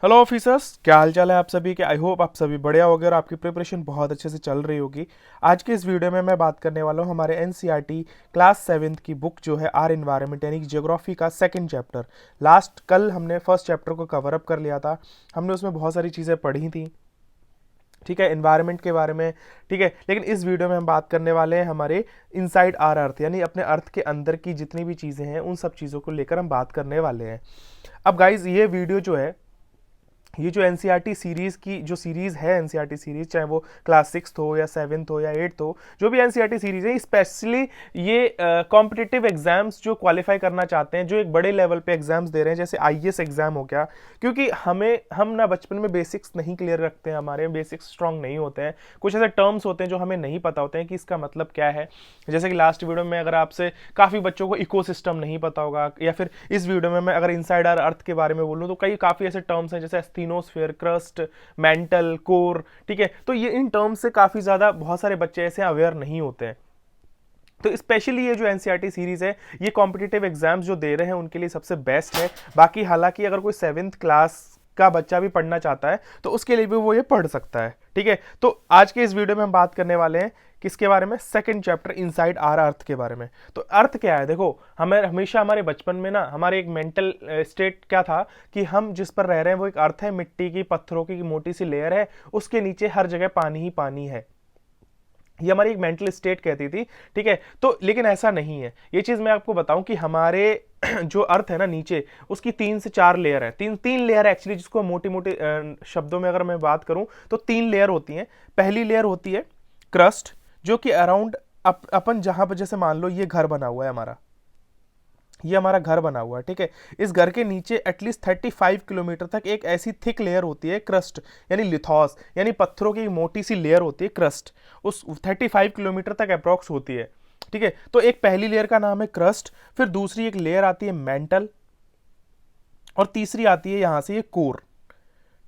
Hello officers, क्या हाल चाल है आप सभी के। आई होप आप सभी बढ़िया होगे और आपकी प्रिपरेशन बहुत अच्छे से चल रही होगी। आज के इस वीडियो में मैं बात करने वाला हूँ हमारे एनसीईआरटी क्लास 7th की बुक जो है आर इन्वायरमेंट यानी कि ज्योग्राफी का सेकंड चैप्टर। लास्ट कल हमने फर्स्ट चैप्टर को कवर अप कर लिया था। हमने उसमें बहुत सारी चीज़ें पढ़ी थी, ठीक है, इन्वायरमेंट के बारे में। ठीक है, लेकिन इस वीडियो में हम बात करने वाले हैं हमारे इनसाइड आर अर्थ यानी अपने अर्थ के अंदर की जितनी भी चीज़ें हैं उन सब चीज़ों को लेकर हम बात करने वाले हैं। अब गाइज ये वीडियो जो है, ये जो एनसीईआरटी सीरीज की जो सीरीज है, एनसीईआरटी सीरीज चाहे वो क्लास 6 हो या 7th हो या 8th हो, जो भी एनसीईआरटी सीरीज है, स्पेशली ये कॉम्पिटिटिव एग्जाम्स जो क्वालिफाई करना चाहते हैं, जो एक बड़े लेवल पे एग्जाम्स दे रहे हैं, जैसे आईएएस एग्जाम हो गया। क्योंकि हम ना बचपन में बेसिक्स नहीं क्लियर रखते हैं, हमारे बेसिक्स स्ट्रांग नहीं होते हैं। कुछ ऐसे टर्म्स होते हैं जो हमें नहीं पता होते हैं कि इसका मतलब क्या है। जैसे कि लास्ट वीडियो में अगर आपसे काफ़ी बच्चों को इकोसिस्टम नहीं पता होगा, या फिर इस वीडियो में मैं अगर इनसाइड आर अर्थ के बारे में बोलूँ तो काफ़ी ऐसे टर्म्स हैं जैसे एस्थीनोस्फेयर, क्रस्ट, मेंटल, कोर। ठीक है, तो ये इन टर्म्स से काफ़ी ज़्यादा बहुत सारे बच्चे ऐसे अवेयर नहीं होते हैं। तो स्पेशली ये जो एनसीईआरटी सीरीज है, ये कॉम्पिटिटिव एग्जाम्स जो दे रहे हैं उनके लिए सबसे बेस्ट है। बाकी हालांकि अगर कोई 7th क्लास का बच्चा भी पढ़ना चाहता है तो उसके लिए भी वो ये पढ़ सकता है। ठीक है, तो आज के इस वीडियो में हम बात करने वाले हैं किसके बारे में, सेकंड चैप्टर इनसाइड आर अर्थ के बारे में। तो अर्थ क्या है, देखो हमें हमेशा हमारे बचपन में ना हमारे एक मेंटल स्टेट क्या था कि हम जिस पर रह रहे हैं वो एक अर्थ है, मिट्टी की पत्थरों की मोटी सी लेयर है, उसके नीचे हर जगह पानी ही पानी है। ये हमारी एक मेंटल स्टेट कहती थी। ठीक है, तो लेकिन ऐसा नहीं है। ये चीज मैं आपको बताऊं कि हमारे जो अर्थ है ना नीचे, उसकी 3 से 4 लेयर है, तीन तीन लेयर है एक्चुअली, जिसको मोटी मोटी शब्दों में अगर मैं बात करूं तो 3 लेयर होती हैं। पहली लेयर होती है क्रस्ट, जो कि अराउंड अपन जहां पर, जैसे मान लो ये घर बना हुआ है हमारा, ये हमारा घर बना हुआ है। ठीक है, इस घर के नीचे एटलीस्ट 35 किलोमीटर तक एक ऐसी थिक लेयर होती है क्रस्ट, यानी लिथॉस, यानी पत्थरों की मोटी सी लेयर होती है क्रस्ट, उस 35 किलोमीटर तक अप्रॉक्स होती है। ठीक है, तो एक पहली लेयर का नाम है क्रस्ट, फिर दूसरी एक लेयर आती है मेंटल, और तीसरी आती है यहां से ये कोर।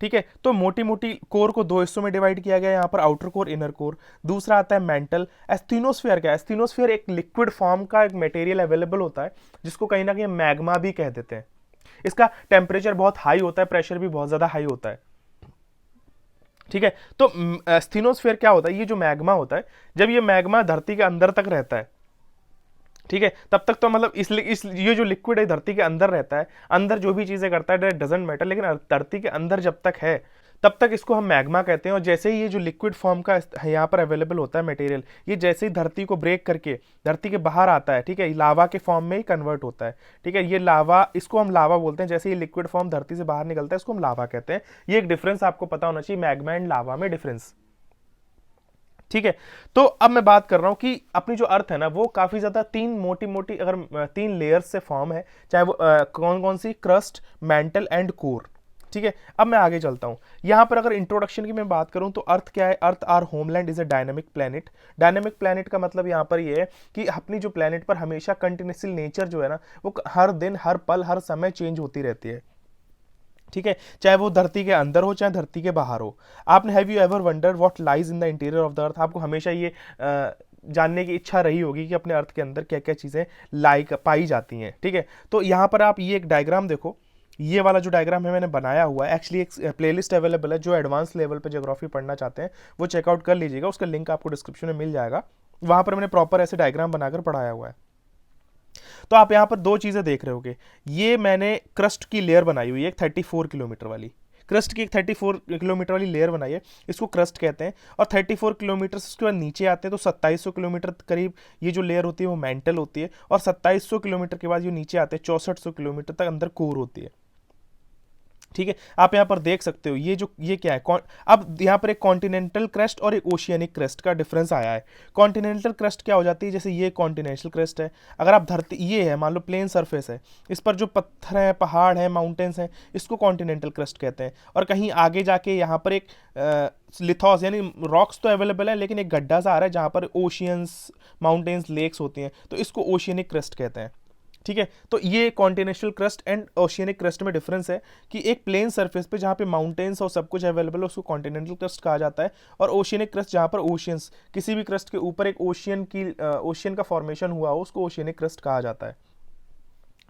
ठीक है, तो मोटी मोटी कोर को 2 हिस्सों में डिवाइड किया गया, यहाँ पर आउटर कोर, इनर कोर। दूसरा आता है मेंटल। एस्थीनोस्फेयर क्या है, एस्थीनोस्फेयर एक लिक्विड फॉर्म का एक मटेरियल अवेलेबल होता है, जिसको कहीं ना कहीं मैग्मा भी कह देते हैं। इसका टेम्परेचर बहुत हाई होता है, प्रेशर भी बहुत ज्यादा हाई होता है। ठीक है, तो एस्थीनोस्फेयर क्या होता है, ये जो मैग्मा होता है, जब ये मैग्मा धरती के अंदर तक रहता है, ठीक है, तब तक तो मतलब इस ये जो लिक्विड है धरती के अंदर रहता है, अंदर जो भी चीजें करता है डजेंट मैटर, लेकिन धरती के अंदर जब तक है तब तक इसको हम मैग्मा कहते हैं। और जैसे ही ये जो लिक्विड फॉर्म का यहाँ पर अवेलेबल होता है मटेरियल, ये जैसे ही धरती को ब्रेक करके धरती के बाहर आता है, ठीक है, लावा के फॉर्म में ही कन्वर्ट होता है। ठीक है, ये लावा, इसको हम लावा बोलते हैं। जैसे ये लिक्विड फॉर्म धरती से बाहर निकलता है, इसको हम लावा कहते हैं। ये एक डिफरेंस आपको पता होना चाहिए, मैग्मा एंड लावा में डिफरेंस। ठीक है, तो अब मैं बात कर रहा हूं कि अपनी जो अर्थ है ना, वो काफी ज्यादा तीन मोटी मोटी, अगर 3 लेयर्स से फॉर्म है, चाहे वो कौन कौन सी, क्रस्ट, मेंटल एंड कोर। ठीक है, अब मैं आगे चलता हूं। यहां पर अगर इंट्रोडक्शन की मैं बात करूं तो अर्थ क्या है, earth our homeland is a dynamic planet. Dynamic planet का मतलब यहां पर ये है कि अपनी जो प्लेनेट पर हमेशा कंटिन्यूसली नेचर जो है ना, वो हर दिन, हर पल, हर समय चेंज होती रहती है। ठीक है, चाहे वो धरती के अंदर हो चाहे धरती के बाहर हो। आपने, have you ever wonder what lies in the interior of the अर्थ, आपको हमेशा ये जानने की इच्छा रही होगी कि अपने अर्थ के अंदर क्या क्या चीजें लाइक पाई जाती हैं। ठीक है, तो यहाँ पर आप ये एक डायग्राम देखो, ये वाला जो डायग्राम है मैंने बनाया हुआ है, एक्चुअली एक प्लेलिस्ट अवेलेबल है, जो एडवांस लेवल पे ज्योग्राफी पढ़ना चाहते हैं वो चेकआउट कर लीजिएगा, उसका लिंक आपको डिस्क्रिप्शन में मिल जाएगा। वहां पर मैंने प्रॉपर ऐसे डायग्राम बनाकर पढ़ाया हुआ है। तो आप यहां पर दो चीजें देख रहे होगे, ये मैंने क्रस्ट की लेयर बनाई हुई है, 34 किलोमीटर वाली, क्रस्ट की एक 34 किलोमीटर वाली लेयर बनाई है, इसको क्रस्ट कहते हैं। और 34 किलोमीटर उसके बाद नीचे आते हैं तो 2700 किलोमीटर करीब ये जो लेयर होती है वो मेंटल होती है, और 2700 किलोमीटर के बाद जो नीचे आते हैं 6400 किलोमीटर तक अंदर कोर होती है। ठीक है, आप यहां पर देख सकते हो ये जो, ये क्या है, अब यहां पर एक कॉन्टिनेंटल क्रस्ट और एक ओशियनिक क्रस्ट का डिफरेंस आया है। कॉन्टिनेंटल क्रस्ट क्या हो जाती है, जैसे ये कॉन्टिनेंटल क्रस्ट है, अगर आप धरती, ये है मान लो प्लेन सरफेस है, इस पर जो पत्थर है, पहाड़ है, माउंटेन्स हैं, इसको कॉन्टिनेंटल क्रस्ट कहते हैं। और कहीं आगे जाके यहाँ पर एक लिथॉस यानी रॉक्स तो अवेलेबल है, लेकिन एक गड्ढा सा आ रहा है जहाँ पर ओशियंस, माउंटेन्स, लेक्स होती हैं, तो इसको ओशियनिक क्रस्ट कहते हैं। ठीक है, तो ये continental crust and oceanic crust में डिफरेंस है कि एक प्लेन सरफेस पे जहाँ पे माउंटेन्स और सब कुछ अवेलेबल है उसको कॉन्टिनेंटल क्रस्ट कहा जाता है, और ओशियनिक क्रस्ट जहाँ पर ओशियंस, किसी भी क्रस्ट के ऊपर एक ओशियन का फॉर्मेशन हुआ हो उसको ओशियनिक क्रस्ट कहा जाता है।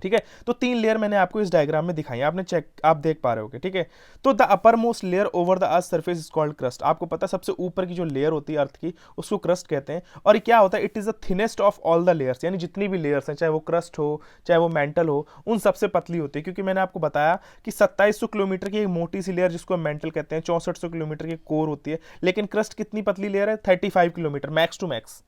ठीक है। तो 3 लेयर मैंने आपको इस डायग्राम में दिखाई है, आपने चेक, आप देख पा रहे होगे, ठीक है। तो the upper most layer over the earth surface is called crust. आपको पता है सबसे ऊपर की जो लेयर होती है अर्थ की, उसको क्रस्ट कहते हैं। और क्या होता है, it is the thinnest of all the layers, यानी जितनी भी लेयर्स हैं, चाहे वो क्रस्ट हो चाहे वो मेंटल हो, उन सबसे पतली होती है। क्योंकि मैंने आपको बताया कि 2700 किलोमीटर की एक मोटी सी लेयर जिसको मेंटल कहते हैं, 6400 किलोमीटर की कोर होती है। लेकिन क्रस्ट कितनी पतली लेयर है, 35 किलोमीटर मैक्स टू मैक्स,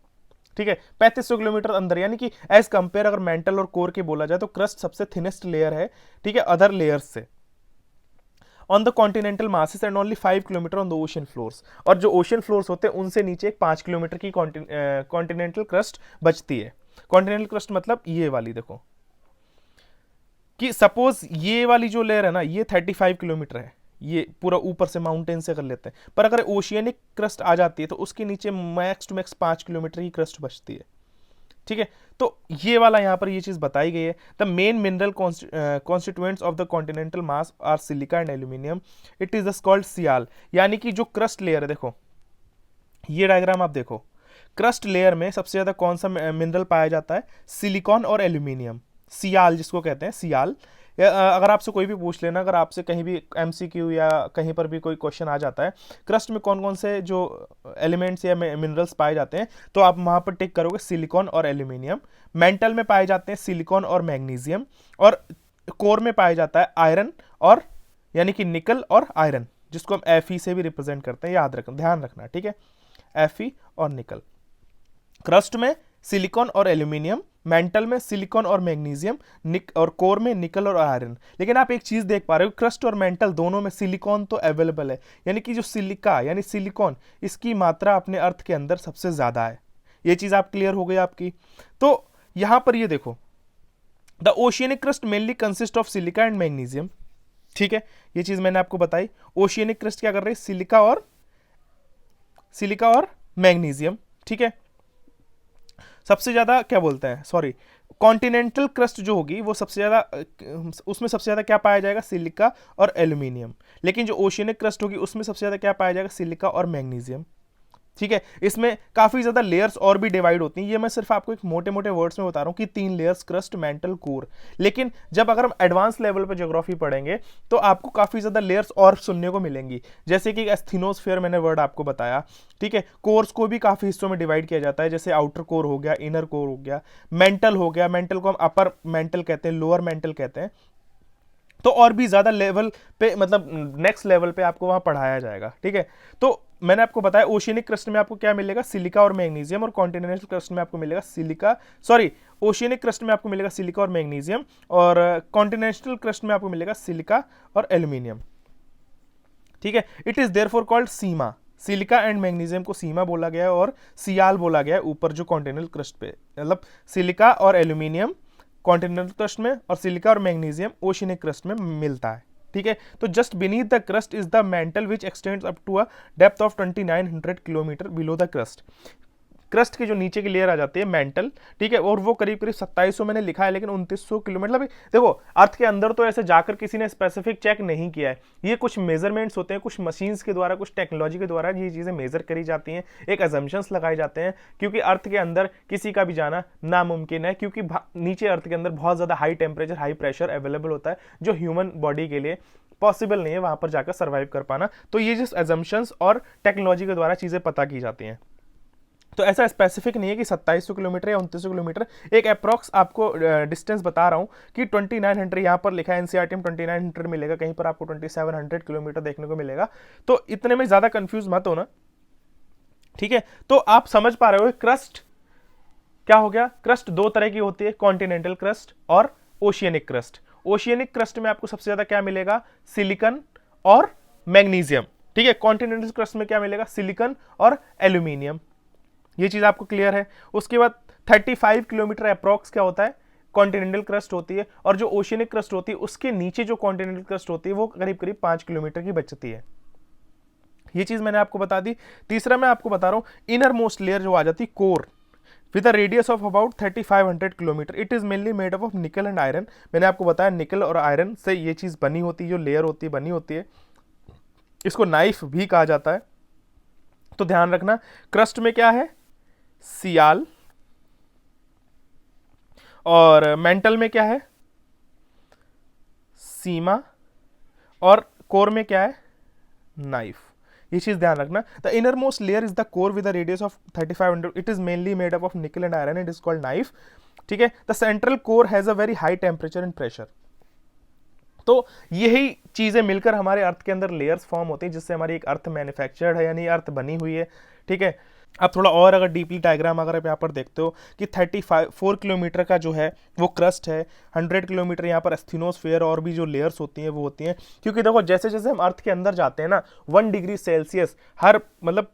ठीक है, 3500 किलोमीटर अंदर। यानी कि एज कंपेयर अगर मेंटल और कोर के बोला जाए तो क्रस्ट सबसे थिनेस्ट लेयर है, ठीक है, अदर लेयर्स से। On the continental masses and only 5 kilometre on the ocean floors. और जो ओशन फ्लोर्स होते हैं उनसे नीचे 5 किलोमीटर की कॉन्टिनेंटल क्रस्ट बचती है। कॉन्टिनेंटल क्रस्ट मतलब ये वाली, देखो कि सपोज ये वाली जो लेयर है ना, ये 35 किलोमीटर है, ये पूरा ऊपर से माउंटेन से कर लेते हैं। पर अगर ओशियनिक क्रस्ट आ जाती है तो उसके नीचे मैक्स टू मैक्स 5 किलोमीटर की क्रस्ट बचती है, ठीक है। तो ये वाला यहां पर ये चीज बताई गई है। The main mineral constituents of the continental mass are silica and aluminium. It is called sial. यानी कि जो क्रस्ट लेयर है, देखो ये डायग्राम आप देखो, क्रस्ट लेयर में सबसे ज्यादा कौन सा मिनरल पाया जाता है, सिलिकॉन और एल्यूमिनियम, सियाल जिसको कहते हैं, सियाल। अगर आपसे कोई भी पूछ लेना, अगर आपसे कहीं भी एमसीक्यू या कहीं पर भी कोई क्वेश्चन आ जाता है, क्रस्ट में कौन कौन से जो एलिमेंट्स या मिनरल्स पाए जाते हैं, तो आप वहां पर टिक करोगे सिलिकॉन और एल्यूमिनियम। मेंटल में पाए जाते हैं सिलिकॉन और मैग्नीशियम, और कोर में पाया जाता है आयरन और, यानी कि निकल और आयरन, जिसको हम Fe से भी रिप्रेजेंट करते हैं, याद रखना, ध्यान रखना, ठीक है, Fe और निकल। क्रस्ट में सिलिकॉन और एल्यूमिनियम, मेंटल में सिलिकॉन और मैग्नीशियम, और कोर में निकल और आयरन। लेकिन आप एक चीज देख पा रहे हो, क्रस्ट और मेंटल दोनों में सिलिकॉन तो अवेलेबल है, यानी कि जो सिलिका यानी सिलिकॉन, इसकी मात्रा अपने अर्थ के अंदर सबसे ज्यादा है। ये चीज आप क्लियर हो गई आपकी। तो यहां पर ये देखो, the oceanic crust mainly consist of silica and magnesium, ठीक है, ये चीज मैंने आपको बताई। ओशियनिक क्रस्ट क्या कर रही है, सिलिका और मैग्नीशियम, ठीक है। सबसे ज्यादा क्या बोलते हैं, सॉरी, कॉन्टिनेंटल क्रस्ट जो होगी वो सबसे ज्यादा, उसमें सबसे ज्यादा क्या पाया जाएगा, सिलिका और एल्यूमिनियम। लेकिन जो ओशियनिक क्रस्ट होगी उसमें सबसे ज्यादा क्या पाया जाएगा, सिलिका और मैग्नीशियम, ठीक है। इसमें काफी ज्यादा लेयर्स और भी डिवाइड होती हैं। ये मैं सिर्फ आपको एक मोटे मोटे वर्ड्स में बता रहा हूँ कि 3 लेयर्स, क्रस्ट, मेंटल, कोर। लेकिन जब अगर हम एडवांस लेवल पे ज्योग्राफी पढ़ेंगे तो आपको काफी ज्यादा लेयर्स और सुनने को मिलेंगी, जैसे कि एस्थेनोस्फीयर मैंने वर्ड आपको बताया, ठीक है। कोर्स को भी काफी हिस्सों में डिवाइड किया जाता है, जैसे आउटर कोर हो गया, इनर कोर हो गया, मेंटल हो गया, मेंटल को हम अपर मेंटल कहते हैं, लोअर मेंटल कहते हैं। तो और भी ज्यादा लेवल पे, मतलब नेक्स्ट लेवल पे आपको वहां पढ़ाया जाएगा, ठीक है। तो मैंने आपको बताया ओशियनिक क्रस्ट में आपको क्या मिलेगा, सिलिका और मैग्नीशियम, और कॉन्टिनेंटल क्रस्ट में आपको मिलेगा ओशियनिक क्रस्ट में आपको मिलेगा सिलिका और मैग्नीशियम, और कॉन्टिनेंटल क्रस्ट में आपको मिलेगा सिलिका और एल्यूमिनियम, ठीक है। It is therefore called Seema. Silica and magnesium को सीमा बोला गया है और सियाल बोला गया है ऊपर जो कॉन्टिनेंटल क्रस्ट पे, मतलब सिलिका और एल्यूमिनियम कॉन्टिनेंटल क्रस्ट में और सिलिका और मैग्नीशियम ओशियनिक क्रस्ट में मिलता है, ठीक है। तो just beneath the crust is the mantle which extends up to a depth of 2900 kilometre below the crust. Crust की जो नीचे की लेयर आ जाती है मेंटल, ठीक है, और वो करीब करीब 2700 मैंने लिखा है, लेकिन 2900 किलोमीटर, मतलब देखो अर्थ के अंदर तो ऐसे जाकर किसी ने स्पेसिफिक चेक नहीं किया है। ये कुछ मेजरमेंट्स होते हैं, कुछ मशीन्स के द्वारा, कुछ टेक्नोलॉजी के द्वारा ये चीजें मेजर करी जाती हैं, एक अजम्पशंस लगाए जाते हैं, क्योंकि अर्थ के अंदर किसी का भी जाना नामुमकिन है, क्योंकि नीचे अर्थ के अंदर बहुत ज्यादा high temperature, high pressure available होता है, जो ह्यूमन बॉडी के लिए पॉसिबल नहीं है वहां पर जाकर सर्वाइव कर पाना। तो ये जिस एजम्पशंस और टेक्नोलॉजी के द्वारा चीजें पता की जाती हैं, तो ऐसा स्पेसिफिक नहीं है कि 2700 किलोमीटर या 2900 किलोमीटर, एक अप्रॉक्स आपको डिस्टेंस बता रहा हूं कि 2900 यहां पर लिखा है एनसीईआरटी में, 2900 मिलेगा, कहीं पर आपको 2700 किलोमीटर देखने को मिलेगा। तो इतने में ज्यादा कंफ्यूज मत होना, ठीक है। तो आप समझ पा रहे हो क्रस्ट क्या हो गया, क्रस्ट दो तरह की होती है, कॉन्टिनेंटल क्रस्ट और ओशियनिक क्रस्ट। ओशियनिक क्रस्ट में आपको सबसे ज्यादा क्या मिलेगा, सिलिकॉन और मैग्नीशियम, ठीक है। कॉन्टिनेंटल क्रस्ट में क्या मिलेगा, सिलिकॉन और एल्यूमिनियम। ये चीज आपको क्लियर है। उसके बाद 35 किलोमीटर अप्रॉक्स क्या होता है, कॉन्टिनेंटल क्रस्ट होती है, और जो ओशियनिक क्रस्ट होती है उसके नीचे जो कॉन्टिनेंटल क्रस्ट होती है वो करीब करीब 5 किलोमीटर की बचती है। ये चीज मैंने आपको बता दी। तीसरा मैं आपको बता रहा हूं, इनर मोस्ट लेयर जो आ जाती है, core, with a radius of about 3500 kilometre. It is mainly made up of निकल एंड आयरन। मैंने आपको बताया निकल और आयरन से ये चीज बनी होती है, जो लेयर होती है बनी होती है। इसको नाइफ भी कहा जाता है। तो ध्यान रखना, क्रस्ट में क्या है, सियाल, और मेंटल में क्या है, सीमा, और कोर में क्या है, नाइफ। ये चीज ध्यान रखना। The inner most layer is the core with the radius of 3500, it is mainly made up of निकल and iron, it is called knife. ठीक है, the central core has a very high temperature and pressure. तो यही चीजें मिलकर हमारे अर्थ के अंदर लेयर्स फॉर्म होती हैं, जिससे हमारी एक अर्थ मैन्युफैक्चर्ड है, यानी अर्थ बनी हुई है। ठीक है, अब थोड़ा और अगर डीपली डायग्राम अगर आप यहाँ पर देखते हो कि 4 किलोमीटर का जो है वो क्रस्ट है, 100 किलोमीटर यहाँ पर एस्थीनोस्फीयर और भी जो लेयर्स होती हैं वो होती हैं। क्योंकि देखो जैसे जैसे हम अर्थ के अंदर जाते हैं ना, 1 डिग्री सेल्सियस हर, मतलब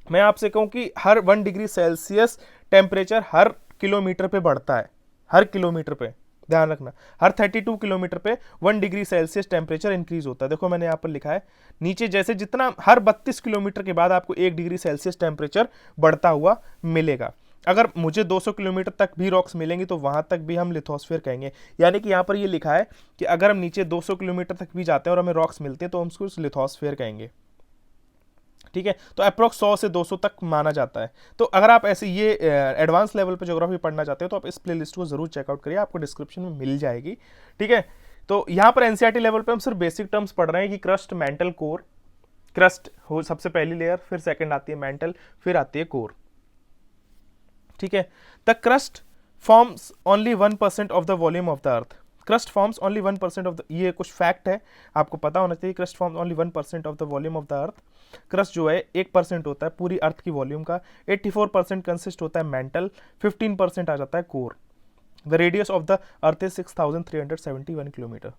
मैं आपसे कहूँ कि हर 1 डिग्री सेल्सियस टेम्परेचर हर किलोमीटर पे बढ़ता है, हर किलोमीटर पे, ध्यान रखना, हर 32 किलोमीटर पे 1 डिग्री सेल्सियस टेम्परेचर इंक्रीज होता है। देखो मैंने यहाँ पर लिखा है नीचे, जैसे जितना हर 32 किलोमीटर के बाद आपको 1 डिग्री सेल्सियस टेम्परेचर बढ़ता हुआ मिलेगा। अगर मुझे 200 किलोमीटर तक भी रॉक्स मिलेंगी तो वहां तक भी हम लिथोस्फीयर कहेंगे। यानी कि यहाँ पर ये लिखा है कि अगर हम नीचे 200 किलोमीटर तक भी जाते हैं और हमें रॉक्स मिलते हैं तो हम उसको लिथोस्फीयर कहेंगे। ठीक है, तो अप्रोक्स 100 से 200 तक माना जाता है। तो अगर आप ऐसे ये एडवांस लेवल पे ज्योग्राफी पढ़ना चाहते हो तो आप इस प्लेलिस्ट को जरूर चेकआउट करिए, आपको डिस्क्रिप्शन में मिल जाएगी। ठीक है, तो यहाँ पर एनसीईआरटी लेवल पे हम सिर्फ बेसिक टर्म्स पढ़ रहे हैं कि क्रस्ट, मेंटल, कोर। क्रस्ट हो सबसे पहली लेयर, फिर सेकंड आती है मेंटल, फिर आती है कोर। ठीक है, the crust forms only 1% of the volume of the earth. Crust forms only 1% of the, ये कुछ फैक्ट है आपको पता होना चाहिए। Crust forms only 1% of the volume of the earth. Crust जो है 1% होता है पूरी अर्थ की वॉल्यूम का। 84% कंसिस्ट होता है मेंटल, 15% आ जाता है core. The radius of the earth is 6371 kilometre.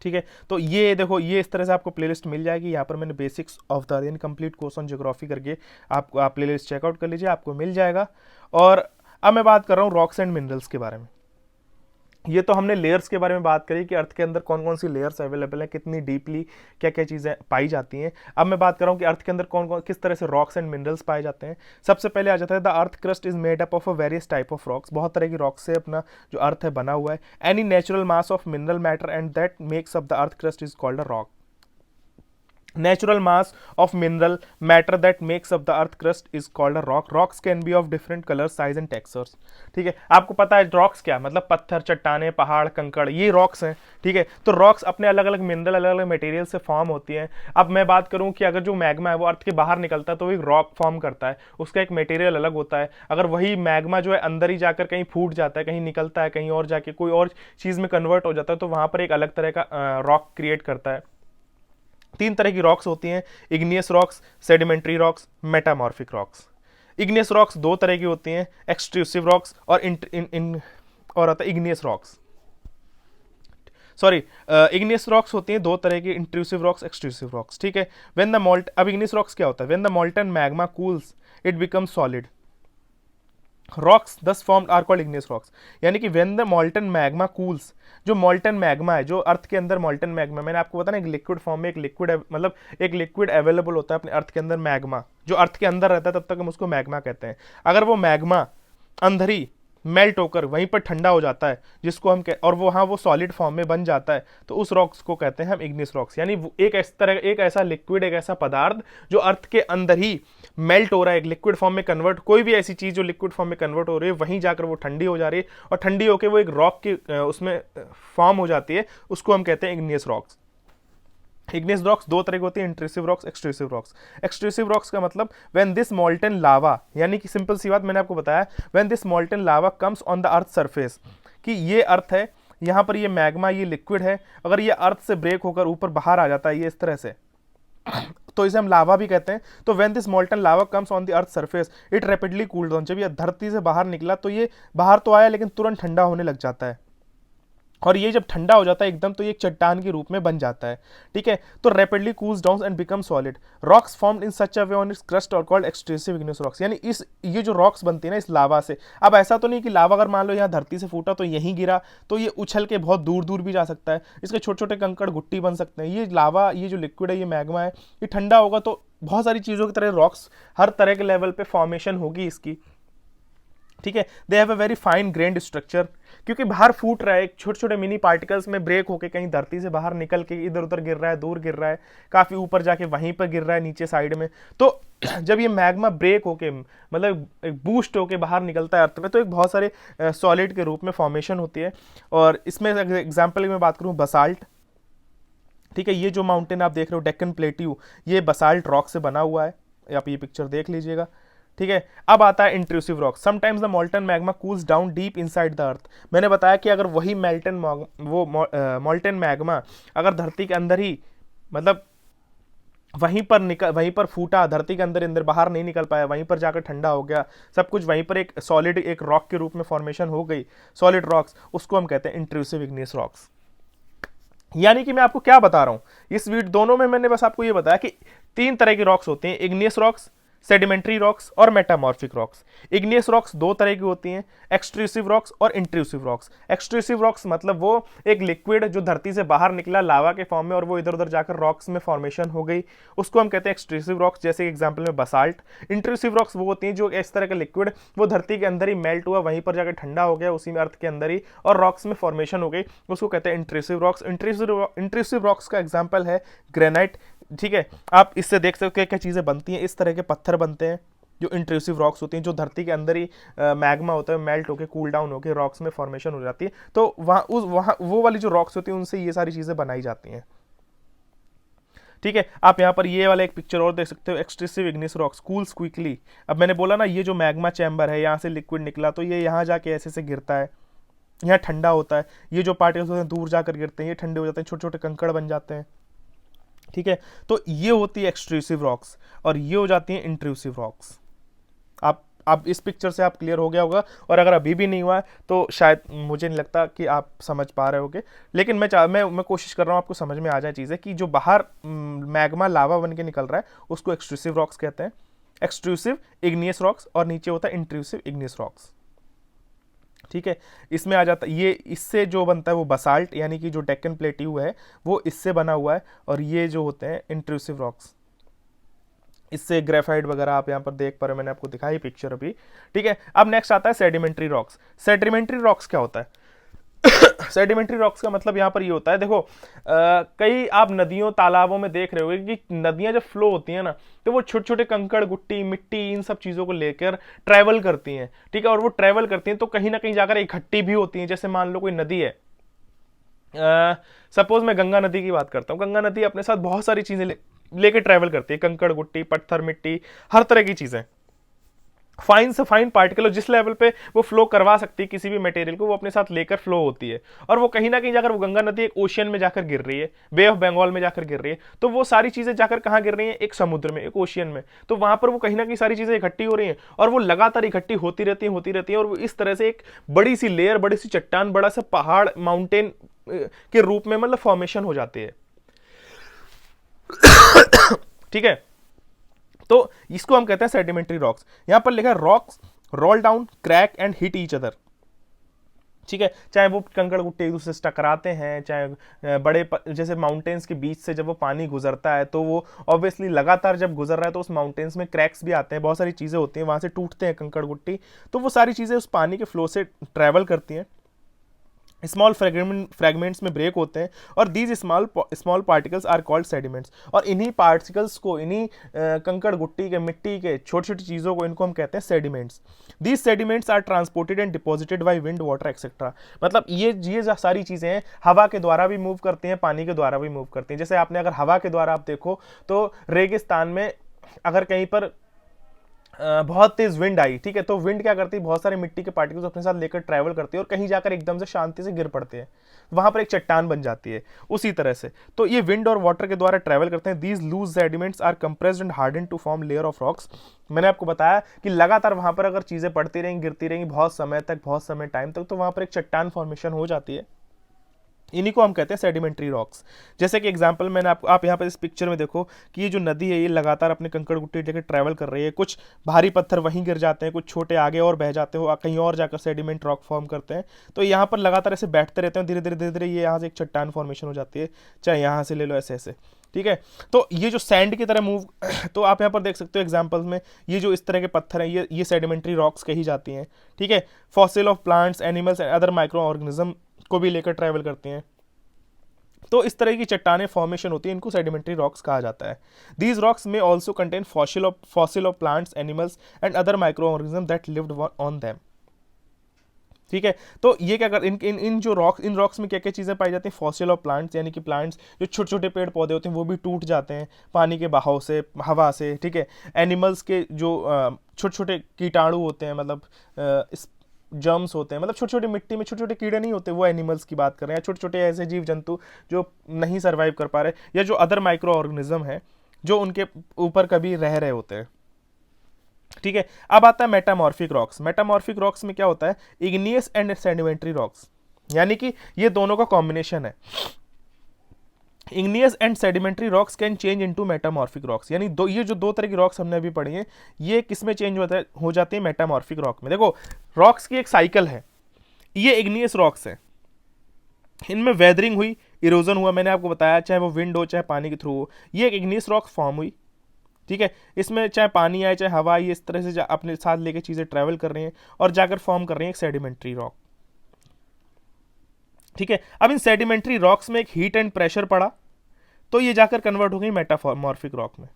ठीक है, तो ये देखो, ये इस तरह से आपको प्लेलिस्ट मिल जाएगी। यहाँ पर मैंने बेसिक्स ऑफ द अर्थ यानी कंप्लीट कोर्स ऑन ज्योग्राफी करके आपको, आप प्लेलिस्ट चेकआउट कर लीजिए, आपको मिल जाएगा। और अब मैं बात कर रहा हूँ रॉक्स एंड मिनरल्स के बारे में। ये तो हमने लेयर्स के बारे में बात करी कि अर्थ के अंदर कौन कौन सी लेयर्स अवेलेबल हैं, कितनी डीपली क्या क्या चीज़ें पाई जाती हैं। अब मैं बात कर रहा हूँ कि अर्थ के अंदर कौन कौन किस तरह से रॉक्स एंड मिनरल्स पाए जाते हैं। सबसे पहले आ जाता है the earth crust is made up of a various type of rocks. बहुत तरह की रॉक्स से अपना जो अर्थ है बना हुआ है। Any natural mass of mineral matter and that makes up the earth crust is called a rock. Natural mass of mineral matter that makes up the earth crust is called a rock. Rocks can be of different colors, size and textures. ठीक है, आपको पता है rocks क्या मतलब, पत्थर, चट्टाने, पहाड़, कंकड़, ये रॉक्स हैं। ठीक है, तो रॉक्स अपने अलग अलग मिनरल, अलग अलग मटेरियल से फॉर्म होती हैं। अब मैं बात करूं कि अगर जो मैग्मा है वो अर्थ के बाहर निकलता है तो वो एक रॉक फॉर्म करता है, उसका एक मटेरियल अलग होता है। अगर वही मैग्मा जो है अंदर ही जाकर कहीं फूट जाता है, कहीं निकलता है, कहीं और जाके कोई और चीज़ में कन्वर्ट हो जाता है, तो वहाँ पर एक अलग तरह का रॉक क्रिएट करता है। 3 तरह की रॉक्स होती हैं, igneous rocks, sedimentary rocks, metamorphic rocks. Igneous rocks 2 तरह की होती हैं, एक्सट्रूसिव रॉक्स और और आता है igneous rocks. Sorry, igneous rocks होती हैं 2 तरह की, इंट्रूसिव रॉक्स, एक्सट्रूसिव रॉक्स। ठीक है, व्हेन द मोल्ट, अब इग्नियस रॉक्स क्या होता है, when the molten magma cools it becomes solid. Rocks thus formed are called igneous rocks. यानी कि when the molten magma cools, जो मोल्टन मैग्मा है, जो अर्थ के अंदर मोल्टन मैग्मा, मैंने आपको बताया एक लिक्विड फॉर्म में, एक लिक्विड मतलब एक लिक्विड अवेलेबल होता है अपने अर्थ के अंदर, मैग्मा जो अर्थ के अंदर रहता है तब तक हम उसको मैग्मा कहते हैं। अगर वो मैग्मा अंदर ही मेल्ट होकर वहीं पर ठंडा हो जाता है, जिसको हम और वो सॉलिड फॉर्म में बन जाता है, तो उस रॉक्स को कहते हैं हम इग्नियस रॉक्स। यानी एक इस तरह एक ऐसा लिक्विड, एक ऐसा पदार्थ जो अर्थ के अंदर ही मेल्ट हो रहा है, एक लिक्विड फॉर्म में कन्वर्ट, कोई भी ऐसी चीज जो लिक्विड फॉर्म में कन्वर्ट हो रही है, वहीं जाकर वो ठंडी हो जा रही है और ठंडी होकर वो एक रॉक की उसमें फॉर्म हो जाती है, उसको हम कहते हैं इग्नियस रॉक्स। इग्नियस रॉक्स 2 तरह की होती है, intrusive rocks, extrusive rocks. Extrusive rocks का मतलब व्हेन दिस मोल्टन लावा, यानी कि सिंपल सी बात मैंने आपको बताया, when this molten lava comes on the earth surface, कि ये अर्थ है, यहाँ पर ये मैग्मा, ये लिक्विड है, अगर ये अर्थ से ब्रेक होकर ऊपर बाहर आ जाता है ये इस तरह से, तो इसे हम लावा भी कहते हैं। तो when this molten lava comes on the earth surface it rapidly cooled down. जब ये धरती से बाहर निकला तो ये बाहर तो आया लेकिन तुरंत ठंडा होने लग जाता है, और ये जब ठंडा हो जाता है एकदम तो ये एक चट्टान के रूप में बन जाता है। ठीक है, तो rapidly cools down and become solid. Rocks formed in such a way on it's crust और कॉल्ड एक्सट्रूसिव इग्नियस रॉक्स। यानी ये जो रॉक्स बनती है ना इस लावा से, अब ऐसा तो नहीं कि लावा अगर मान लो यहाँ धरती से फूटा तो यहीं गिरा तो ये उछल के बहुत दूर दूर भी जा सकता है, इसके छोटे छोटे कंकड़ गुट्टी बन सकते हैं। ये लावा, ये जो लिक्विड है, ये मैग्मा है, ये ठंडा होगा तो बहुत सारी चीज़ों की तरह रॉक्स हर तरह के लेवल पे फॉर्मेशन होगी इसकी। ठीक है। They have a very fine grand structure, क्योंकि बाहर फूट रहा है, छोटे छोटे मिनी पार्टिकल्स में ब्रेक होके कहीं धरती से बाहर निकल के इधर उधर गिर रहा है, दूर गिर रहा है, काफी ऊपर जाके वहीं पर गिर रहा है नीचे साइड में। तो जब ये मैग्मा ब्रेक होके मतलब एक बूस्ट होके बाहर निकलता है अर्थ में, तो एक बहुत सारे सॉलिड के रूप में फॉर्मेशन होती है। और इसमें एग्जाम्पल की मैं बात करूँ, बसाल्ट, ठीक है, ये जो माउंटेन आप देख रहे हो डेक्कन प्लेट्यू, ये बसाल्ट रॉक से बना हुआ है, आप ये पिक्चर देख लीजिएगा। ठीक है, अब आता है intrusive rock. Sometimes the मॉल्टन magma cools down deep inside the earth. मैंने बताया कि अगर वही मॉल्टन मैग्मा अगर धरती के अंदर ही मतलब वहीं पर फूटा, धरती के अंदर अंदर बाहर नहीं निकल पाया, वहीं पर जाकर ठंडा हो गया, सब कुछ वहीं पर एक सॉलिड एक रॉक के रूप में फॉर्मेशन हो गई, सॉलिड रॉक्स, उसको हम कहते हैं इंट्रूसिव इग्नियस रॉक्स। यानी कि मैं आपको क्या बता रहा हूं इस वीडियो दोनों में, मैंने बस आपको ये बताया कि 3 तरह के रॉक्स होते हैं, इग्नियस रॉक्स, सेडिमेंट्री रॉक्स और मेटामॉर्फिक रॉक्स। इग्नियस रॉक्स 2 तरह की होती हैं, एक्सट्रूसिव रॉक्स और इंट्रूसिव रॉक्स। एक्सट्रूसिव रॉक्स मतलब वो एक लिक्विड जो धरती से बाहर निकला लावा के फॉर्म में और वो इधर उधर जाकर रॉक्स में फॉर्मेशन हो गई, उसको हम कहते हैं एक्सट्रूसिव रॉक्स, जैसे एग्जांपल में बसाल्ट। इंट्रूसिव रॉक्स वो होती हैं जो इस तरह का लिक्विड वो धरती के अंदर ही मेल्ट हुआ, वहीं पर जाकर ठंडा हो गया, उसी में अर्थ के अंदर ही, और रॉक्स में फॉर्मेशन हो गई, उसको कहते हैं इंट्रूसिव रॉक्स। इंट्रूसिव रॉक्स का एग्जाम्पल है ग्रेनाइट। ठीक है, आप इससे देख सकते हो क्या चीज़ें बनती हैं, इस तरह के पत्थर बनते हैं जो इंट्रूसिव रॉक्स होती हैं, जो धरती के अंदर ही मैग्मा होता है, मेल्ट होकर कूल डाउन होकर रॉक्स में फॉर्मेशन हो जाती है। तो वहाँ वो वाली जो रॉक्स होती हैं उनसे ये सारी चीज़ें बनाई जाती हैं। ठीक है, आप यहाँ पर ये वाला एक पिक्चर और देख सकते हो, extrusive igneous rocks cools quickly. अब मैंने बोला ना, ये जो मैग्मा चैम्बर है, यहाँ से लिक्विड निकला तो ये यहाँ जाके ऐसे से गिरता है, यहाँ ठंडा होता है, ये जो पार्टिकल्स होते हैं दूर जाकर गिरते हैं, ये ठंडे हो जाते हैं, छोटे छोटे कंकड़ बन जाते हैं। ठीक है, तो ये होती है एक्सट्रूसिव रॉक्स और ये हो जाती है इंट्रूसिव रॉक्स। आप इस पिक्चर से आप क्लियर हो गया होगा, और अगर अभी भी नहीं हुआ है तो शायद मुझे नहीं लगता कि आप समझ पा रहे होगे, लेकिन मैं कोशिश कर रहा हूँ आपको समझ में आ जाए चीज़ें कि जो बाहर मैग्मा लावा बन के निकल रहा है उसको एक्सट्रूसिव रॉक्स कहते हैं, एक्सट्रूसिव इग्नियस रॉक्स, और नीचे होता है इंट्रूसिव इग्नियस रॉक्स। ठीक है, इसमें आ जाता ये, इससे जो बनता है वो बसाल्ट, यानी कि जो डेक्कन प्लेट्यू है वो इससे बना हुआ है, और ये जो होते हैं इंट्रूसिव रॉक्स, इससे ग्रेफाइट वगैरह आप यहाँ पर देख पा रहे हो, मैंने आपको दिखाई पिक्चर अभी। ठीक है, अब नेक्स्ट आता है सेडिमेंट्री रॉक्स। सेडिमेंट्री रॉक्स क्या होता है? सेडिमेंट्री रॉक्स का मतलब यहाँ पर ये होता है, देखो कई आप नदियों तालाबों में देख रहे होगे कि नदियां जब फ्लो होती हैं ना, तो वो छोटे छोटे कंकड़ गुट्टी मिट्टी इन सब चीज़ों को लेकर ट्रैवल करती हैं। ठीक है, और वो ट्रैवल करती हैं तो कहीं ना कहीं जाकर इकट्ठी भी होती हैं। जैसे मान लो कोई नदी है, सपोज मैं गंगा नदी की बात करता हूँ, गंगा नदी अपने साथ बहुत सारी चीज़ें लेके ट्रैवल करती है, कंकड़ गुट्टी पत्थर मिट्टी हर तरह की चीज़ें, फाइन से फाइन पार्टिकल जिस लेवल पे वो फ्लो करवा सकती है किसी भी मटेरियल को, वो अपने साथ लेकर फ्लो होती है। और वो कहीं ना कहीं जाकर, वो गंगा नदी एक ओशियन में जाकर गिर रही है, बे ऑफ बंगाल में जाकर गिर रही है, तो वो सारी चीजें जाकर कहाँ गिर रही हैं? एक समुद्र में, एक ओशियन में। तो वहां पर वो कहीं ना कहीं सारी चीजें इकट्ठी हो रही हैं और वो लगातार इकट्ठी होती रहती है और वो इस तरह से एक बड़ी सी लेयर, बड़ी सी चट्टान, बड़ा सा पहाड़, माउंटेन के रूप में मतलब फॉर्मेशन हो जाती है। ठीक है, तो इसको हम कहते हैं सेडिमेंट्री रॉक्स। यहां पर लिखा है rocks roll down crack and hit each other. ठीक है, चाहे वो कंकड़ गुट्टे एक दूसरे से टकराते हैं, चाहे जैसे माउंटेन्स के बीच से जब वो पानी गुजरता है तो वो ऑब्वियसली लगातार जब गुजर रहा है तो उस माउंटेन्स में क्रैक्स भी आते हैं, बहुत सारी चीज़ें होती हैं, वहाँ से टूटते हैं कंकड़ गुट्टी, तो वो सारी चीज़ें उस पानी के फ्लो से ट्रैवल करती हैं, स्मॉल फ्रेगमेंट्स में ब्रेक होते हैं, और these small particles are called sediments. और इन्हीं पार्टिकल्स को, इन्हीं कंकड़ गुट्टी के मिट्टी के छोटी छोटी चीज़ों को, इनको हम कहते हैं sediments. These sediments are transported and deposited by wind water etcetera. मतलब ये सारी चीज़ें हैं, हवा के द्वारा भी मूव करती हैं, पानी के द्वारा भी मूव करती हैं। जैसे आपने अगर हवा के द्वारा आप देखो तो रेगिस्तान में अगर कहीं पर बहुत तेज विंड आई, ठीक है, तो विंड क्या करती है? बहुत सारे मिट्टी के पार्टिकल्स अपने साथ लेकर ट्रैवल करती है और कहीं जाकर एकदम से शांति से गिर पड़ते हैं, वहां पर एक चट्टान बन जाती है। उसी तरह से तो ये विंड और वाटर के द्वारा ट्रैवल करते हैं। These loose sediments are compressed and harden to form layer of rocks. मैंने आपको बताया कि लगातार वहां पर अगर चीजें पड़ती रहेंगी, गिरती रहेंगी बहुत समय तक, बहुत समय टाइम तक, तो वहां पर एक चट्टान फॉर्मेशन हो जाती है। इन्हीं को हम कहते हैं सेडिमेंट्री रॉक्स। जैसे कि एग्जांपल मैंने आपको, आप यहाँ पर इस पिक्चर में देखो कि ये जो नदी है ये लगातार अपने कंकड़ गुट्टी लेकर ट्रैवल कर रही है। कुछ भारी पत्थर वहीं गिर जाते हैं, कुछ छोटे आगे और बह जाते हैं, कहीं और जाकर सेडिमेंट रॉक फॉर्म करते हैं। तो यहाँ पर लगातार ऐसे बैठते रहते हैं, धीरे धीरे धीरे धीरे ये यहाँ से एक चट्टान फॉर्मेशन हो जाती है, चाहे यहाँ से ले लो, ऐसे ऐसे। ठीक है, तो ये जो सैंड की तरह मूव तो आप यहाँ पर देख सकते हो एग्जांपल्स में, ये जो इस तरह के पत्थर हैं ये सेडिमेंट्री रॉक्स कही जाती हैं। ठीक है, fossil of plants, animals and other micro organism को भी लेकर ट्रैवल करती हैं। तो इस तरह की चट्टानें फॉर्मेशन होती है, इनको सेडिमेंट्री रॉक्स कहा जाता है। दीज रॉक्स में also contain fossil of plants, animals and other micro organism that lived on them. ठीक है, तो ये क्या कर इन जो रॉक्स, इन रॉक्स में क्या क्या चीज़ें पाई जाती हैं? फॉसिल ऑफ प्लांट्स, यानी कि प्लांट्स जो छोटे छोटे पेड़ पौधे होते हैं वो भी टूट जाते हैं पानी के बहाव से, हवा से। ठीक है, एनिमल्स के जो छोटे छोटे कीटाणु होते हैं, मतलब जर्म्स होते हैं, मतलब छोटे छोटे मिट्टी में छोटे छोटे कीड़े नहीं होते, वो एनिमल्स की बात कर रहे हैं, छोटे छोटे ऐसे जीव जंतु जो नहीं सर्वाइव कर पा रहे, या जो अदर माइक्रो ऑर्गेनिज्म है जो उनके ऊपर कभी रह रहे होते हैं। ठीक है, अब आता है मेटामॉर्फिक रॉक्स। मेटामॉर्फिक रॉक्स में क्या होता है? इग्नियस एंड सेडिमेंट्री रॉक्स, यानी कि ये दोनों का कॉम्बिनेशन है। Igneous and sedimentary rocks can change into metamorphic rocks, यानी ये जो दो तरह की रॉक्स हमने अभी पढ़ी हैं, ये किस में चेंज हो जाती है? मेटामॉर्फिक रॉक में। देखो, रॉक्स की एक साइकिल है, ये इग्नियस रॉक्स है, इनमें वेदरिंग हुई, इरोजन हुआ, मैंने आपको बताया, चाहे वो विंड हो चाहे पानी के थ्रू हो, ये एक इग्नियस रॉक फॉर्म हुई। ठीक है, इसमें चाहे पानी आए चाहे हवा आई, इस तरह से अपने साथ लेके चीज़ें ट्रैवल कर रही हैं और जाकर फॉर्म कर रही हैं एक सेडिमेंट्री रॉक। ठीक है, अब इन सेडिमेंट्री रॉक्स में एक हीट एंड प्रेशर पड़ा तो ये जाकर कन्वर्ट हो गई मेटामॉर्फिक रॉक में।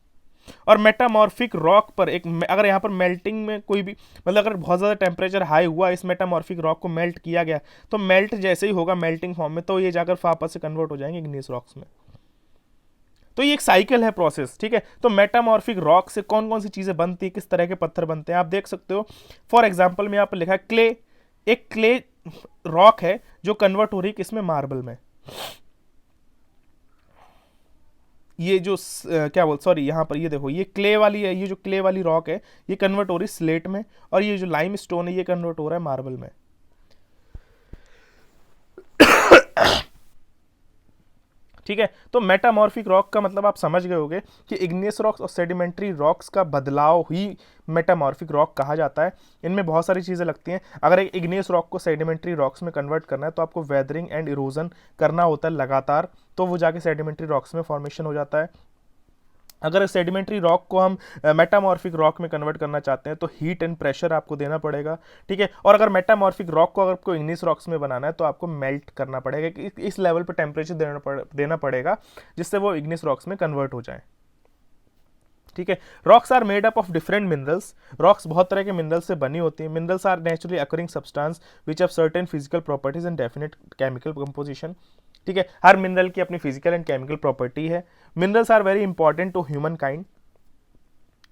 और मेटामॉर्फिक रॉक पर एक, अगर यहाँ पर मेल्टिंग में कोई भी, मतलब अगर बहुत ज़्यादा टेम्परेचर हाई हुआ, इस मेटामॉर्फिक रॉक को मेल्ट किया गया, तो मेल्ट जैसे ही होगा मेल्टिंग फॉर्म में, तो ये जाकर वापस से कन्वर्ट हो जाएंगे इग्नियस रॉक्स में। तो ये एक साइकिल है, प्रोसेस। ठीक है, तो मेटामॉर्फिक रॉक से कौन कौन सी चीज़ें बनती है, किस तरह के पत्थर बनते हैं, आप देख सकते हो। फॉर एग्जाम्पल में यहाँ पर लिखा है क्ले, एक क्ले रॉक है जो कन्वर्ट हो रही है किसमें? मार्बल में। ये जो क्या बोल, सॉरी, यहाँ पर ये देखो, ये क्ले वाली है, ये जो क्ले वाली रॉक है ये कन्वर्ट हो रही है स्लेट में, और ये जो लाइम स्टोन है ये कन्वर्ट हो रहा है मार्बल में। ठीक है, तो मेटामॉर्फिक रॉक का मतलब आप समझ गए होंगे कि इग्नियस रॉक्स और सेडिमेंट्री रॉक्स का बदलाव ही मेटामॉर्फिक रॉक कहा जाता है। इनमें बहुत सारी चीज़ें लगती हैं। अगर एक इग्नियस रॉक को सेडिमेंट्री रॉक्स में कन्वर्ट करना है तो आपको वेदरिंग एंड इरोजन करना होता है लगातार, तो वो जाके सेडिमेंट्री रॉक्स में फॉर्मेशन हो जाता है। अगर सेडिमेंट्री रॉक को हम मेटामॉर्फिक रॉक में कन्वर्ट करना चाहते हैं तो हीट एंड प्रेशर आपको देना पड़ेगा। ठीक है, और अगर मेटामॉर्फिक रॉक को अगर आपको इग्नियस रॉक्स में बनाना है तो आपको मेल्ट करना पड़ेगा, इस लेवल पर टेम्परेचर देना पड़ेगा जिससे वो इग्नियस रॉक्स में कन्वर्ट हो जाए। ठीक है, rocks are made up of different minerals. Rocks बहुत तरह के मिनरल्स से बनी होती हैं। Minerals are naturally occurring substance which have certain physical properties and definite chemical composition. ठीक है, हर मिनरल की अपनी फिजिकल एंड केमिकल प्रॉपर्टी है। Minerals are very important to humankind.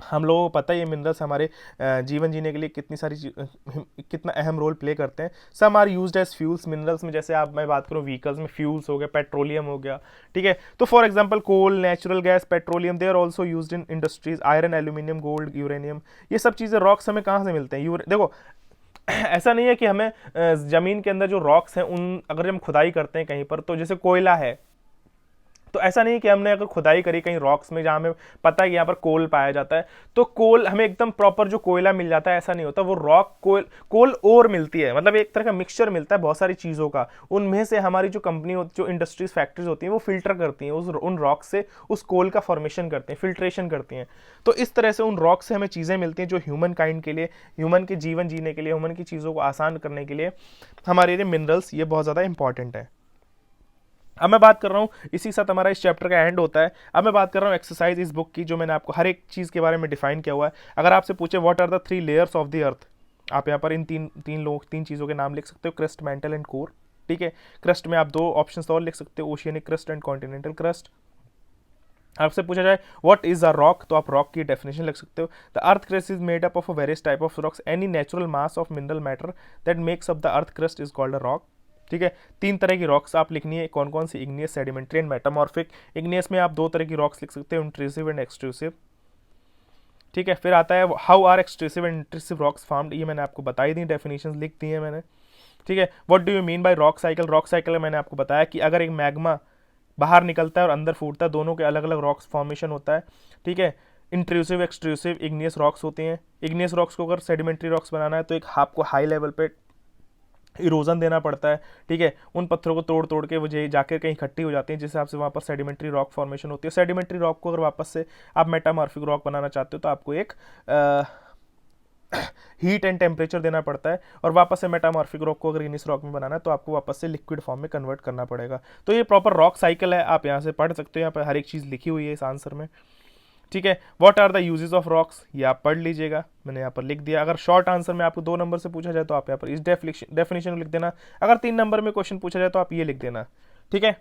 हम लोगों को पता है ये मिनरल्स हमारे जीवन जीने के लिए कितना अहम रोल प्ले करते हैं। Some are used as fuels. Minerals में जैसे मैं बात करूँ व्हीकल्स में, फ्यूल्स हो गया, पेट्रोलियम हो गया। ठीक है, तो for example coal, natural gas, petroleum, they are also used in industries. Iron, aluminium, gold, uranium, ये सब चीज़ें रॉक्स हमें कहाँ से मिलते हैं? देखो, ऐसा नहीं है कि हमें जमीन के अंदर जो रॉक्स हैं उन, अगर हम खुदाई करते हैं कहीं पर, तो जैसे कोयला है, तो ऐसा नहीं कि हमने अगर खुदाई करी कहीं रॉक्स में जहाँ हमें पता है कि यहाँ पर कोल पाया जाता है तो कोल हमें एकदम प्रॉपर जो कोयला मिल जाता है, ऐसा नहीं होता। वो रॉक कोल और मिलती है, मतलब एक तरह का मिक्सचर मिलता है बहुत सारी चीज़ों का। उनमें से हमारी जो कंपनी होती, जो इंडस्ट्रीज, फैक्ट्रीज होती हैं, वो फिल्टर करती हैं उन रॉक से, उस कोल का फॉर्मेशन करते हैं, फिल्ट्रेशन करती हैं। तो इस तरह से उन रॉक से हमें चीज़ें मिलती हैं जो ह्यूमन काइंड के लिए, ह्यूमन के जीवन जीने के लिए, ह्यूमन की चीज़ों को आसान करने के लिए हमारे लिए मिनरल्स ये बहुत ज़्यादा इंपॉर्टेंट है। अब मैं बात कर रहा हूँ, इसी के साथ हमारा इस चैप्टर का एंड होता है। अब मैं बात कर रहा हूँ एक्सरसाइज इस बुक की, जो मैंने आपको हर एक चीज़ के बारे में डिफाइन किया हुआ है। अगर आपसे पूछे what are the 3 layers of the earth, आप यहाँ पर इन तीन चीज़ों के नाम लिख सकते हो, क्रस्ट, मैंटल एंड कोर। ठीक है, क्रस्ट में आप 2 ऑप्शंस और लिख सकते हो, oceanic crust and continental crust. आपसे पूछा जाए व्हाट इज अ रॉक, तो आप रॉक की डेफिनेशन लिख सकते हो। The earth crust is made up of a various type of rocks, any natural mass of mineral matter that makes up the earth crust is called a rock. ठीक है, 3 तरह की रॉक्स आप लिखनी है, कौन कौन सी? Igneous, sedimentary and metamorphic. Igneous में आप 2 तरह की रॉक्स लिख सकते हो, इंट्रूसिव एंड एक्सट्रूसिव। ठीक है, फिर आता है how are extrusive and intrusive rocks formed, ये मैंने आपको बताई दी, डेफिनेशंस लिख दी है मैंने। ठीक है। What do you mean by rock cycle? Rock cycle में मैंने आपको बताया कि अगर एक मैग्मा बाहर निकलता है और अंदर फूटता है, दोनों के अलग अलग रॉक्स फॉर्मेशन होता है, ठीक है। इंट्रूसिव एक्सट्रूसिव इग्नियस रॉक्स होते हैं। इग्नियस रॉक्स को अगर सेडिमेंट्री रॉक्स बनाना है तो एक आपको हाई लेवल पे इरोजन देना पड़ता है, ठीक है। उन पत्थरों को तोड़ तोड़ के वो जाकर कहीं इकट्ठी हो जाती हैं, जिससे आपसे वहाँ पर सेडिमेंट्री रॉक फॉर्मेशन होती है। सेडिमेंट्री रॉक को अगर वापस से आप मेटामॉर्फिक रॉक बनाना चाहते हो तो आपको एक हीट एंड टेम्परेचर देना पड़ता है, और वापस से मेटामॉर्फिक रॉक को अगर इग्नियस रॉक में बनाना है तो आपको वापस से लिक्विड फॉर्म में कन्वर्ट करना पड़ेगा। तो ये प्रॉपर रॉक साइकिल है, आप यहाँ से पढ़ सकते हो, यहाँ पर हर एक चीज़ लिखी हुई है इस आंसर में, ठीक है। What are the uses of rocks, ये आप पढ़ लीजिएगा, मैंने यहाँ पर लिख दिया। अगर शॉर्ट आंसर में आपको 2 नंबर से पूछा जाए तो आप यहाँ पर इस डेफिनेशन लिख देना। अगर 3 नंबर में क्वेश्चन पूछा जाए तो आप ये लिख देना, ठीक है।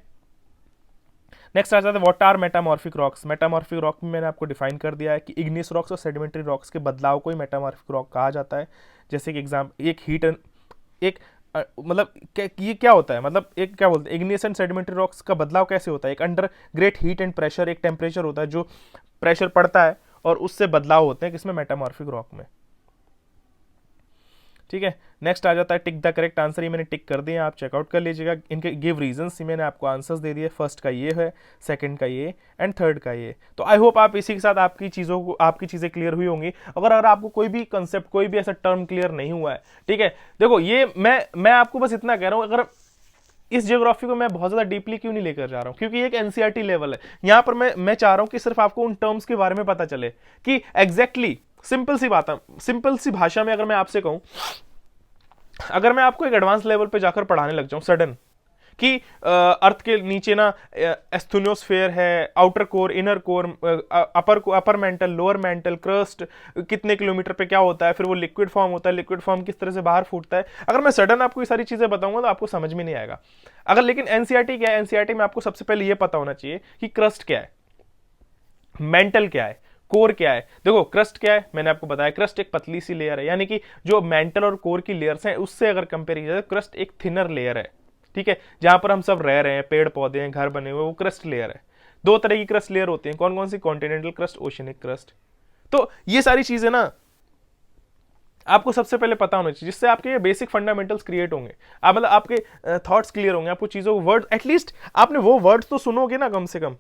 नेक्स्ट आ जाता है what are metamorphic rocks. Metamorphic rock में मैंने आपको डिफाइन कर दिया है कि इग्नियस रॉक्स और सेडिमेंट्री रॉक्स के बदलाव को ही मेटामॉर्फिक रॉक कहा जाता है। जैसे कि एक हीट एक मतलब ये क्या होता है, मतलब एक क्या बोलते हैं, इग्नियस एंड सेडिमेंट्री रॉक्स का बदलाव कैसे होता है? एक under great heat and pressure, एक टेम्परेचर होता है, जो प्रेशर पड़ता है और उससे बदलाव होते हैं किसमें? मेटामॉर्फिक रॉक में, ठीक है। नेक्स्ट आ जाता है टिक द करेक्ट आंसर, ये मैंने टिक कर दिए, आप चेकआउट कर लीजिएगा। इनके गिव रीजंस मैंने आपको आंसर्स दे दिए, फर्स्ट का ये है, सेकंड का ये एंड थर्ड का ये। तो आई होप आप इसी के साथ आपकी चीज़ें क्लियर हुई होंगी। अगर आपको कोई भी कंसेप्ट, कोई भी ऐसा टर्म क्लियर नहीं हुआ है, ठीक है, देखो ये मैं आपको बस इतना कह रहा हूँ, अगर इस ज्योग्राफी को मैं बहुत ज़्यादा डीपली क्यों नहीं लेकर जा रहा हूँ, क्योंकि एक एनसीईआरटी लेवल है। यहाँ पर मैं चाह रहा हूँ कि सिर्फ आपको उन टर्म्स के बारे में पता चले कि एग्जैक्टली सिंपल सी बात है, सिंपल सी भाषा में अगर मैं आपसे कहूँ, अगर मैं आपको एक एडवांस लेवल पे जाकर पढ़ाने लग जाऊं सडन कि अर्थ के नीचे ना एस्थेनोस्फेयर है, outer core, inner core, upper mantle, lower mental, crust कितने किलोमीटर पे क्या होता है, फिर वो लिक्विड फॉर्म होता है, लिक्विड फॉर्म किस तरह से बाहर फूटता है, अगर मैं सडन आपको ये सारी चीजें बताऊंगा तो आपको समझ में नहीं आएगा। अगर लेकिन एनसीईआरटी क्या है, एनसीईआरटी में आपको सबसे पहले ये पता होना चाहिए कि क्रस्ट क्या है, मेंटल क्या है, कोर क्या है। देखो क्रस्ट क्या है, मैंने आपको बताया, क्रस्ट एक पतली सी लेयर है, यानी कि जो मेंटल और कोर की लेयर्स हैं उससे अगर कंपेयर किया जाए, क्रस्ट एक थिनर लेयर है, ठीक है, जहां पर हम सब रह रहे हैं, पेड़ पौधे हैं, घर बने हुए, वो क्रस्ट लेयर है। 2 तरह की क्रस्ट लेयर होती हैं, कौन कौन सी? Continental crust, oceanic crust. तो ये सारी चीजें ना आपको सबसे पहले पता होना चाहिए, जिससे आपके बेसिक फंडामेंटल्स क्रिएट होंगे, आप मतलब आपके थॉट्स क्लियर होंगे, आपको चीजों को वर्ड, एटलीस्ट आपने वो वर्ड्स तो सुनोगे ना कम से कम।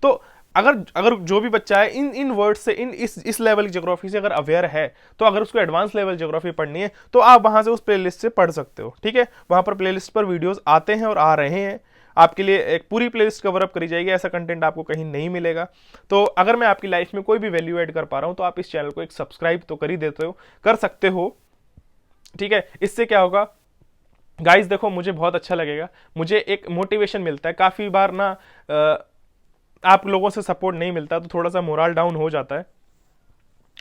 तो अगर जो भी बच्चा है इन वर्ड से, इस लेवल की ज्योग्राफी से अगर अवेयर है, तो अगर उसको एडवांस लेवल ज्योग्राफी पढ़नी है तो आप वहां से उस प्लेलिस्ट से पढ़ सकते हो, ठीक है। वहां पर प्लेलिस्ट पर वीडियोस आते हैं और आ रहे हैं, आपके लिए एक पूरी प्लेलिस्ट कवर अप करी जाएगी, ऐसा कंटेंट आपको कहीं नहीं मिलेगा। तो अगर मैं आपकी लाइफ में कोई भी वैल्यू ऐड कर पा रहा हूं तो आप इस चैनल को एक सब्सक्राइब तो कर ही देते हो, कर सकते हो, ठीक है। इससे क्या होगा गाइस, देखो मुझे बहुत अच्छा लगेगा, मुझे एक मोटिवेशन मिलता है। काफी बार ना आप लोगों से सपोर्ट नहीं मिलता तो थोड़ा सा मोरल डाउन हो जाता है।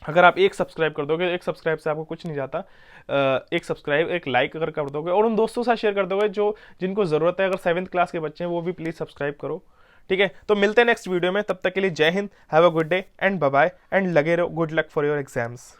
अगर आप एक सब्सक्राइब कर दोगे, एक सब्सक्राइब से आपको कुछ नहीं जाता, एक सब्सक्राइब, एक लाइक अगर कर दोगे और उन दोस्तों के साथ शेयर कर दोगे जो जिनको जरूरत है, अगर 7th क्लास के बच्चे हैं वो भी प्लीज सब्सक्राइब करो, ठीक है। तो मिलते हैं नेक्स्ट वीडियो में, तब तक के लिए जय हिंद, have a good day and bye bye, and लगे रहो, good luck for your exams.